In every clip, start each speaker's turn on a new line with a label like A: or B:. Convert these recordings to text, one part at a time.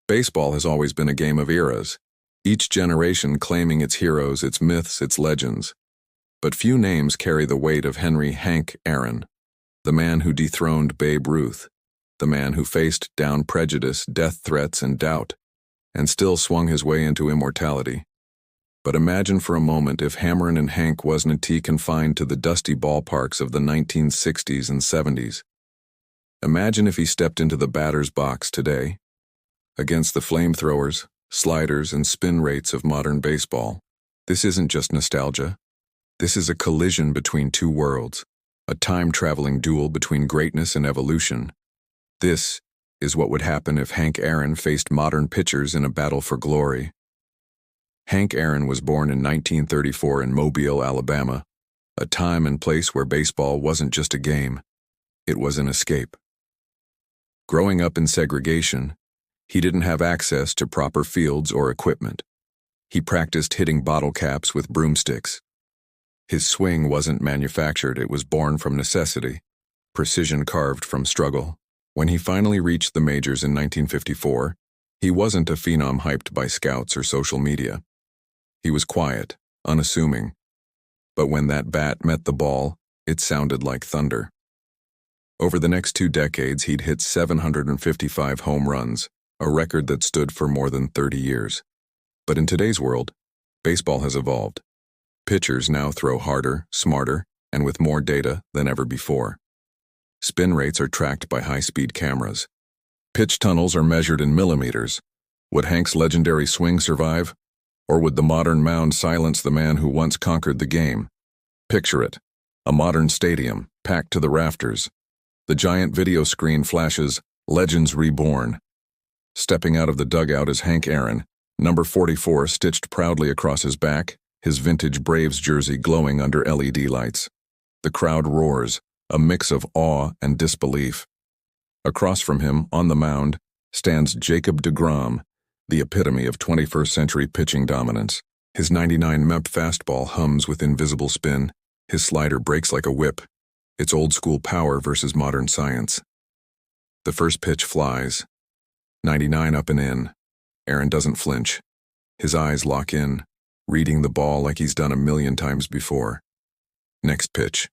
A: Baseball has always been a game of eras, each generation claiming its heroes, its myths, its legends. But few names carry the weight of Hammerin Hank Aaron, the man who dethroned Babe Ruth, the man who faced down prejudice, death threats, and doubt, and still swung his way into immortality. But imagine for a moment if Hammerin Hank wasn't confined to the dusty ballparks of the 1960s and 70s. Imagine if he stepped into the batter's box today, against the flamethrowers, sliders, and spin rates of modern baseball. This isn't just nostalgia. This is a collision between two worlds, a time-traveling duel between greatness and evolution. This is what would happen if Hank Aaron faced modern pitchers in a battle for glory. Hank Aaron was born in 1934 in Mobile, Alabama, a time and place where baseball wasn't just a game, it was an escape. Growing up in segregation, he didn't have access to proper fields or equipment. He practiced hitting bottle caps with broomsticks. His swing wasn't manufactured, it was born from necessity, precision carved from struggle. When he finally reached the majors in 1954, he wasn't a phenom hyped by scouts or social media. He was quiet, unassuming. But when that bat met the ball, it sounded like thunder. Over the next 2 decades, he'd hit 755 home runs, a record that stood for more than 30 years. But in today's world, baseball has evolved. Pitchers now throw harder, smarter, and with more data than ever before. Spin rates are tracked by high-speed cameras. Pitch tunnels are measured in millimeters. Would Hank's legendary swing survive? Or would the modern mound silence the man who once conquered the game? Picture it. A modern stadium, packed to the rafters. The giant video screen flashes, "Legends Reborn." Stepping out of the dugout is Hank Aaron, number 44 stitched proudly across his back, his vintage Braves jersey glowing under LED lights. The crowd roars, a mix of awe and disbelief. Across from him, on the mound, stands Jacob deGrom, the epitome of 21st century pitching dominance. His 99 fastball hums with invisible spin. His slider breaks like a whip. It's old-school power versus modern science. The first pitch flies. 99 up and in. Aaron doesn't flinch. His eyes lock in, reading the ball like he's done a million times before. Next pitch.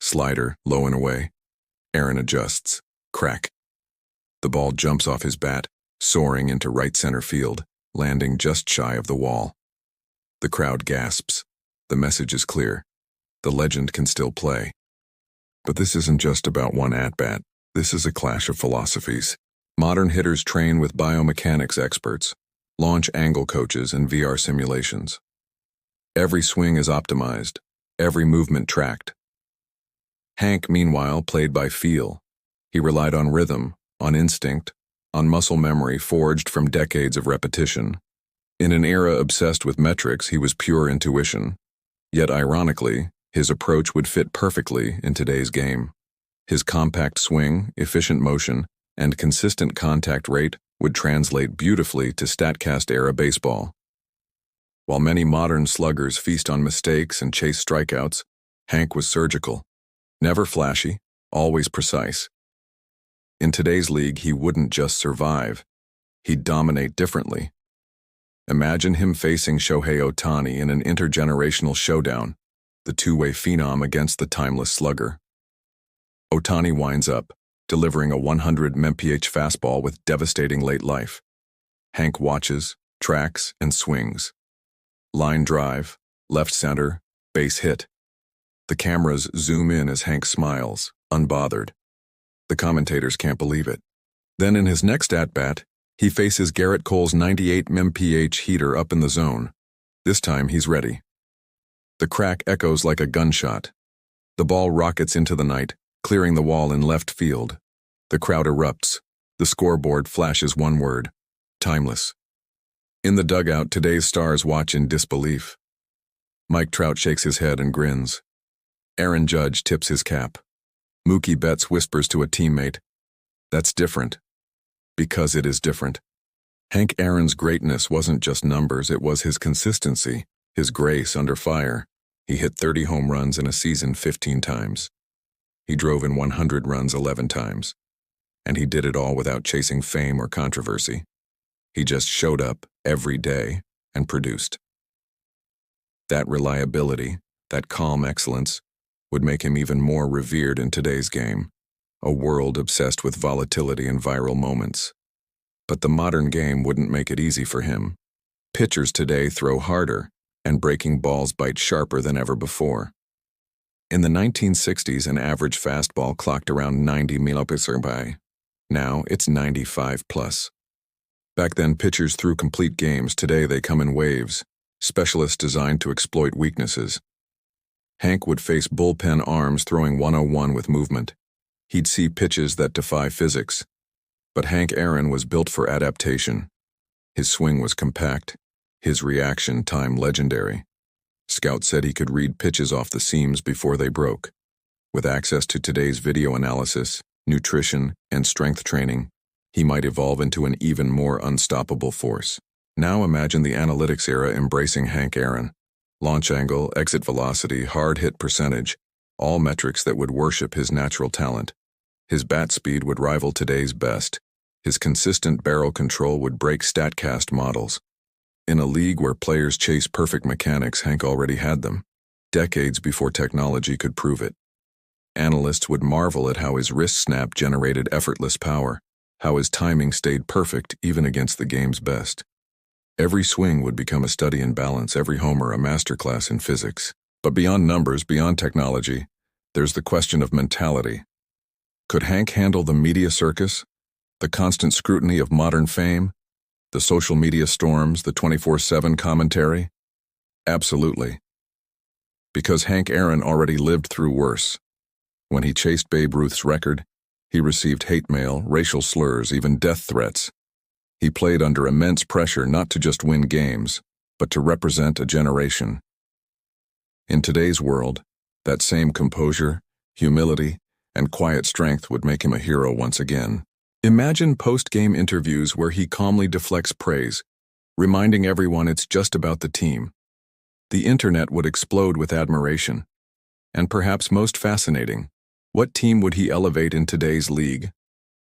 A: Slider, low and away. Aaron adjusts. Crack. The ball jumps off his bat, soaring into right center field, landing just shy of the wall. The crowd gasps. The message is clear. The legend can still play. But this isn't just about one at-bat. This is a clash of philosophies. Modern hitters train with biomechanics experts, launch angle coaches, and VR simulations. Every swing is optimized, every movement tracked. Hank, meanwhile, played by feel. He relied on rhythm, on instinct, on muscle memory forged from decades of repetition. In an era obsessed with metrics, he was pure intuition. Yet ironically, his approach would fit perfectly in today's game. His compact swing, efficient motion, and consistent contact rate would translate beautifully to StatCast-era baseball. While many modern sluggers feast on mistakes and chase strikeouts, Hank was surgical. Never flashy, always precise. In today's league, he wouldn't just survive. He'd dominate differently. Imagine him facing Shohei Ohtani in an intergenerational showdown, the two-way phenom against the timeless slugger. Ohtani winds up, delivering a 100 mph fastball with devastating late life. Hank watches, tracks, and swings. Line drive, left center, base hit. The cameras zoom in as Hank smiles, unbothered. The commentators can't believe it. Then in his next at-bat, he faces Garrett Cole's 98 mph heater up in the zone. This time he's ready. The crack echoes like a gunshot. The ball rockets into the night, clearing the wall in left field. The crowd erupts. The scoreboard flashes one word: timeless. In the dugout, today's stars watch in disbelief. Mike Trout shakes his head and grins. Aaron Judge tips his cap. Mookie Betts whispers to a teammate, "That's different." Because it is different. Hank Aaron's greatness wasn't just numbers, it was his consistency, his grace under fire. He hit 30 home runs in a season 15 times. He drove in 100 runs 11 times. And he did it all without chasing fame or controversy. He just showed up every day and produced. That reliability, that calm excellence, would make him even more revered in today's game, a world obsessed with volatility and viral moments. But the modern game wouldn't make it easy for him. Pitchers today throw harder, and breaking balls bite sharper than ever before. In the 1960s, an average fastball clocked around 90 mph. Now it's 95 plus. Back then, pitchers threw complete games. Today, they come in waves, specialists designed to exploit weaknesses. Hank would face bullpen arms throwing 101 with movement. He'd see pitches that defy physics. But Hank Aaron was built for adaptation. His swing was compact, his reaction time legendary. Scouts said he could read pitches off the seams before they broke. With access to today's video analysis, nutrition, and strength training, he might evolve into an even more unstoppable force. Now imagine the analytics era embracing Hank Aaron. Launch angle, exit velocity, hard hit percentage, all metrics that would worship his natural talent. His bat speed would rival today's best. His consistent barrel control would break StatCast models. In a league where players chase perfect mechanics, Hank already had them, decades before technology could prove it. Analysts would marvel at how his wrist snap generated effortless power, how his timing stayed perfect even against the game's best. Every swing would become a study in balance, every homer a masterclass in physics. But beyond numbers, beyond technology, there's the question of mentality. Could Hank handle the media circus, the constant scrutiny of modern fame, the social media storms, the 24/7 commentary? Absolutely. Because Hank Aaron already lived through worse. When he chased Babe Ruth's record, he received hate mail, racial slurs, even death threats. He played under immense pressure not to just win games, but to represent a generation. In today's world, that same composure, humility, and quiet strength would make him a hero once again. Imagine post-game interviews where he calmly deflects praise, reminding everyone it's just about the team. The internet would explode with admiration. And perhaps most fascinating, what team would he elevate in today's league?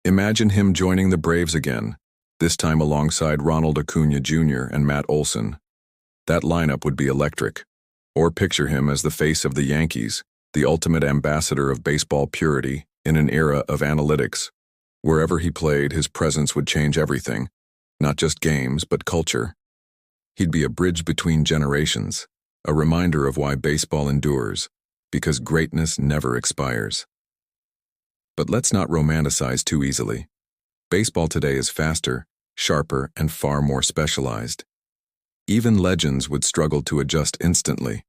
A: Imagine him joining the Braves again, this time alongside Ronald Acuna Jr. and Matt Olson. That lineup would be electric. Or picture him as the face of the Yankees, the ultimate ambassador of baseball purity in an era of analytics. Wherever he played, his presence would change everything, not just games, but culture. He'd be a bridge between generations, a reminder of why baseball endures, because greatness never expires. But let's not romanticize too easily. Baseball today is faster, sharper, and far more specialized. Even legends would struggle to adjust instantly.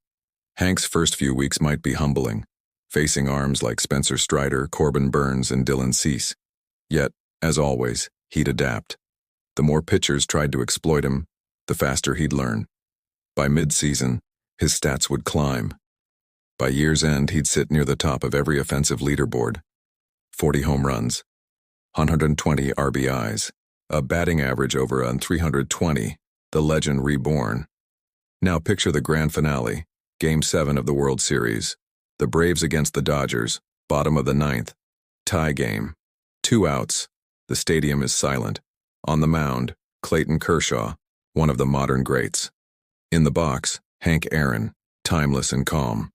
A: Hank's first few weeks might be humbling, facing arms like Spencer Strider, Corbin Burns, and Dylan Cease. Yet, as always, he'd adapt. The more pitchers tried to exploit him, the faster he'd learn. By mid-season, his stats would climb. By year's end, he'd sit near the top of every offensive leaderboard. 40 home runs, 120 RBIs, a batting average over 320, the legend reborn. Now picture the grand finale, Game 7 of the World Series. The Braves against the Dodgers, bottom of the ninth. Tie game. 2 outs. The stadium is silent. On the mound, Clayton Kershaw, one of the modern greats. In the box, Hank Aaron, timeless and calm.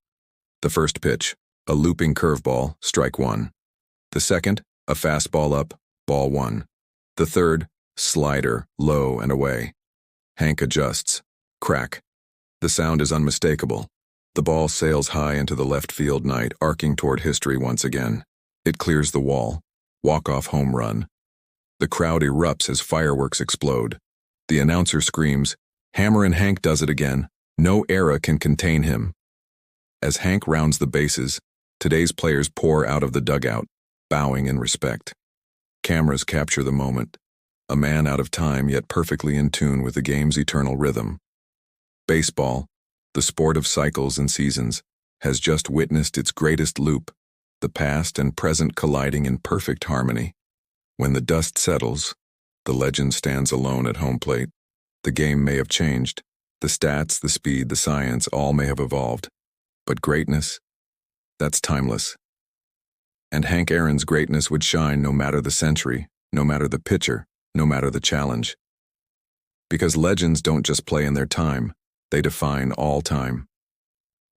A: The first pitch, a looping curveball, strike 1. The second, a fastball up, ball 1. The third, slider, low and away. Hank adjusts. Crack. The sound is unmistakable. The ball sails high into the left field night, arcing toward history once again. It clears the wall. Walk-off home run. The crowd erupts as fireworks explode. The announcer screams, "Hammerin Hank does it again. No era can contain him." As Hank rounds the bases, today's players pour out of the dugout, bowing in respect. Cameras capture the moment. A man out of time yet perfectly in tune with the game's eternal rhythm. Baseball, the sport of cycles and seasons, has just witnessed its greatest loop, the past and present colliding in perfect harmony. When the dust settles, the legend stands alone at home plate. The game may have changed. The stats, the speed, the science, all may have evolved. But greatness, that's timeless. And Hank Aaron's greatness would shine no matter the century, no matter the pitcher, no matter the challenge. Because legends don't just play in their time, they define all time.